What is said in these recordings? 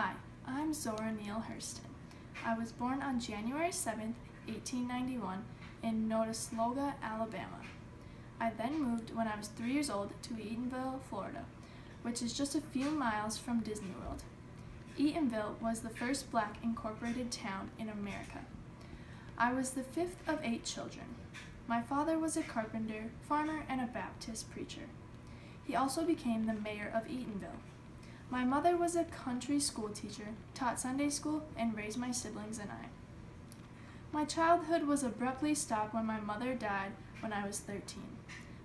Hi, I'm Zora Neale Hurston. I was born on January 7, 1891 in Notasloga, Alabama. I then moved when I was 3 years old to Eatonville, Florida, which is just a few miles from Disney World. Eatonville was the first black incorporated town in America. I was the fifth of 8 children. My father was a carpenter, farmer, and a Baptist preacher. He also became the mayor of Eatonville. My mother was a country school teacher, taught Sunday school, and raised my siblings and I. My childhood was abruptly stopped when my mother died when I was 13.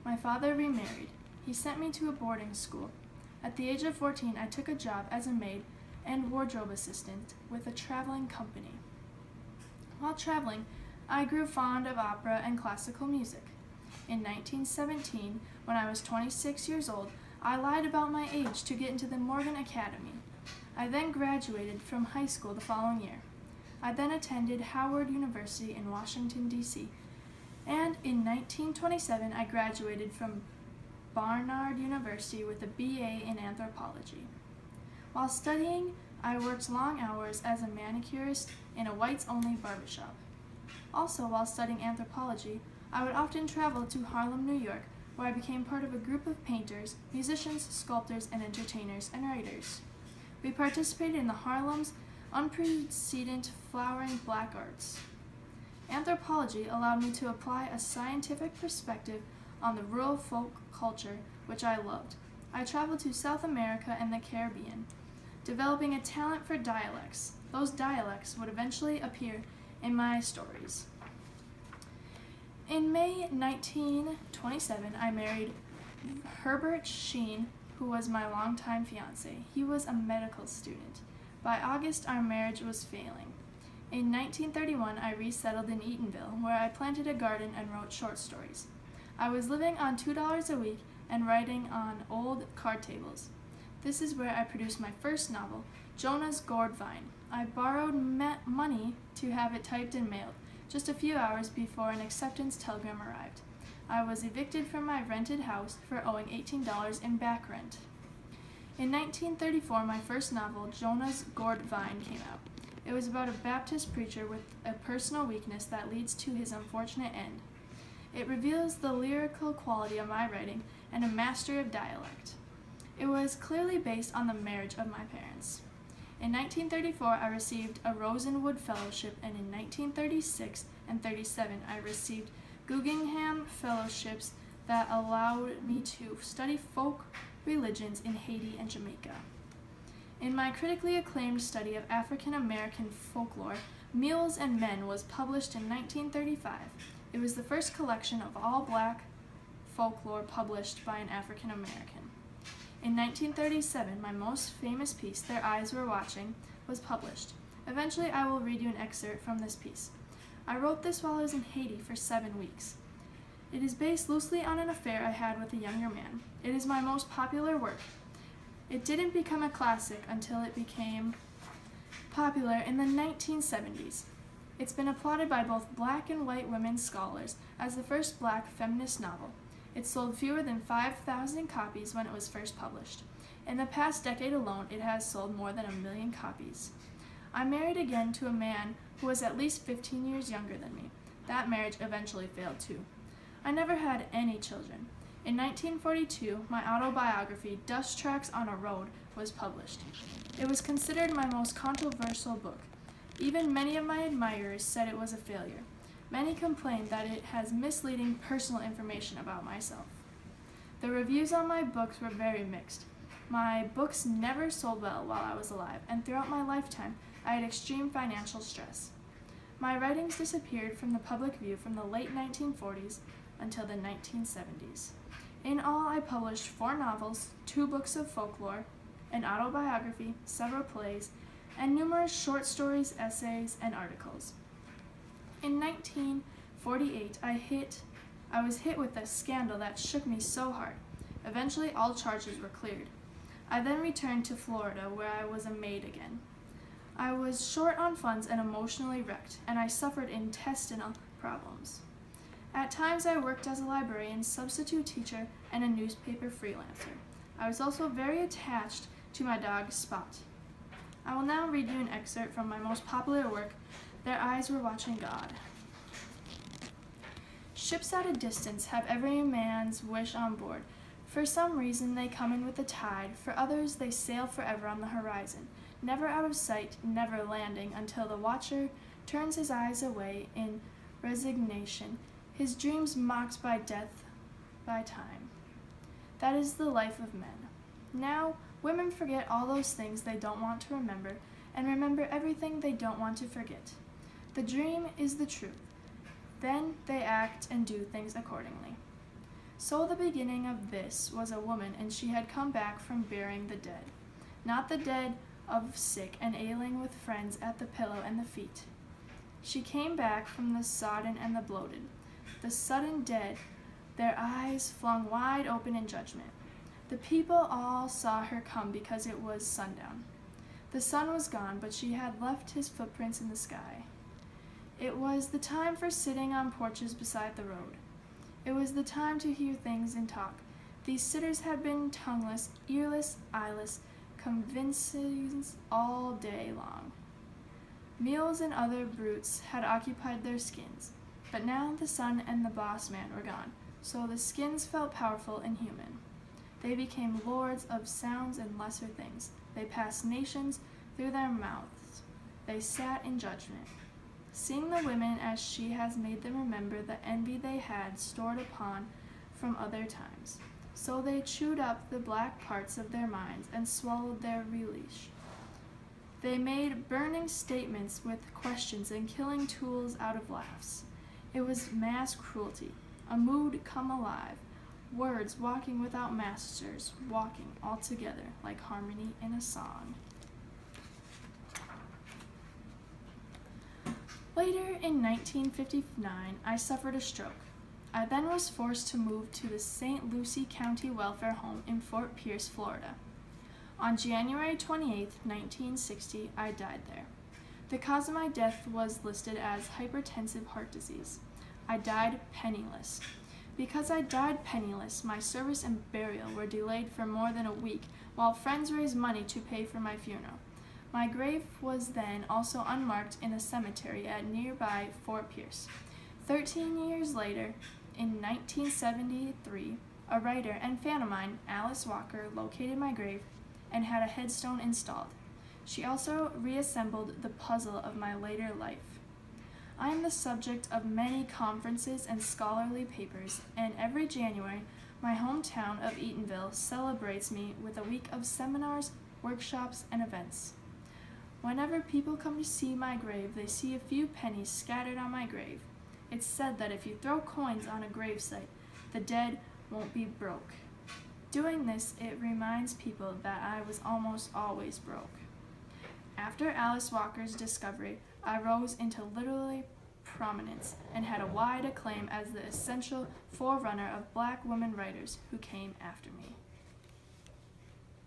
My father remarried. He sent me to a boarding school. At the age of 14, I took a job as a maid and wardrobe assistant with a traveling company. While traveling, I grew fond of opera and classical music. In 1917, when I was 26 years old, I lied about my age to get into the Morgan Academy. I then graduated from high school the following year. I then attended Howard University in Washington, D.C., and in 1927 I graduated from Barnard University with a BA in anthropology. While studying, I worked long hours as a manicurist in a whites-only barbershop. Also, while studying anthropology, I would often travel to Harlem, New York, where I became part of a group of painters, musicians, sculptors, and entertainers and writers. We participated in the Harlem's unprecedented flowering black arts. Anthropology allowed me to apply a scientific perspective on the rural folk culture, which I loved. I traveled to South America and the Caribbean, developing a talent for dialects. Those dialects would eventually appear in my stories. In May 1927, I married Herbert Sheen, who was my longtime fiancé. He was a medical student. By August, our marriage was failing. In 1931, I resettled in Eatonville, where I planted a garden and wrote short stories. I was living on $2 a week and writing on old card tables. This is where I produced my first novel, Jonah's Gourd Vine. I borrowed money to have it typed and mailed, just a few hours before an acceptance telegram arrived. I was evicted from my rented house for owing $18 in back rent. In 1934, my first novel, Jonah's Gourd Vine, came out. It was about a Baptist preacher with a personal weakness that leads to his unfortunate end. It reveals the lyrical quality of my writing and a mastery of dialect. It was clearly based on the marriage of my parents. In 1934, I received a Rosenwood Fellowship, and in 1936 and 37, I received Guggenheim Fellowships that allowed me to study folk religions in Haiti and Jamaica. In my critically acclaimed study of African American folklore, Mules and Men was published in 1935. It was the first collection of all black folklore published by an African American. In 1937, my most famous piece, Their Eyes Were Watching, was published. Eventually, I will read you an excerpt from this piece. I wrote this while I was in Haiti for 7 weeks. It is based loosely on an affair I had with a younger man. It is my most popular work. It didn't become a classic until it became popular in the 1970s. It's been applauded by both black and white women scholars as the first black feminist novel. It sold fewer than 5,000 copies when it was first published. In the past decade alone, it has sold more than 1 million copies. I married again to a man who was at least 15 years younger than me. That marriage eventually failed too. I never had any children. In 1942, my autobiography, Dust Tracks on a Road, was published. It was considered my most controversial book. Even many of my admirers said it was a failure. Many complained that it has misleading personal information about myself. The reviews on my books were very mixed. My books never sold well while I was alive, and throughout my lifetime, I had extreme financial stress. My writings disappeared from the public view from the late 1940s until the 1970s. In all, I published 4 novels, 2 books of folklore, an autobiography, several plays, and numerous short stories, essays, and articles. In 1948, I was hit with a scandal that shook me so hard. Eventually, all charges were cleared. I then returned to Florida, where I was a maid again. I was short on funds and emotionally wrecked, and I suffered intestinal problems. At times, I worked as a librarian, substitute teacher, and a newspaper freelancer. I was also very attached to my dog, Spot. I will now read you an excerpt from my most popular work, Their Eyes Were Watching God. Ships at a distance have every man's wish on board. For some reason they come in with the tide, for others they sail forever on the horizon, never out of sight, never landing until the watcher turns his eyes away in resignation, his dreams mocked by death, by time. That is the life of men. Now, women forget all those things they don't want to remember, and remember everything they don't want to forget. The dream is the truth. Then they act and do things accordingly. So the beginning of this was a woman, and she had come back from burying the dead. Not the dead of sick and ailing with friends at the pillow and the feet. She came back from the sodden and the bloated, the sudden dead, their eyes flung wide open in judgment. The people all saw her come because it was sundown. The sun was gone, but she had left his footprints in the sky. It was the time for sitting on porches beside the road. It was the time to hear things and talk. These sitters had been tongueless, earless, eyeless, convincings all day long. Mules and other brutes had occupied their skins, but now the sun and the boss man were gone, so the skins felt powerful and human. They became lords of sounds and lesser things. They passed nations through their mouths. They sat in judgment. Seeing the women as she has made them remember the envy they had stored upon from other times. So they chewed up the black parts of their minds and swallowed their relish. They made burning statements with questions and killing tools out of laughs. It was mass cruelty, a mood come alive, words walking without masters, walking all together like harmony in a song. Later, in 1959, I suffered a stroke. I then was forced to move to the St. Lucie County Welfare Home in Fort Pierce, Florida. On January 28, 1960, I died there. The cause of my death was listed as hypertensive heart disease. I died penniless. Because I died penniless, my service and burial were delayed for more than a week while friends raised money to pay for my funeral. My grave was then also unmarked in a cemetery at nearby Fort Pierce. 13 years later, in 1973, a writer and fan of mine, Alice Walker, located my grave and had a headstone installed. She also reassembled the puzzle of my later life. I am the subject of many conferences and scholarly papers, and every January, my hometown of Eatonville celebrates me with a week of seminars, workshops, and events. Whenever people come to see my grave, they see a few pennies scattered on my grave. It's said that if you throw coins on a gravesite, the dead won't be broke. Doing this, it reminds people that I was almost always broke. After Alice Walker's discovery, I rose into literary prominence and had a wide acclaim as the essential forerunner of Black women writers who came after me.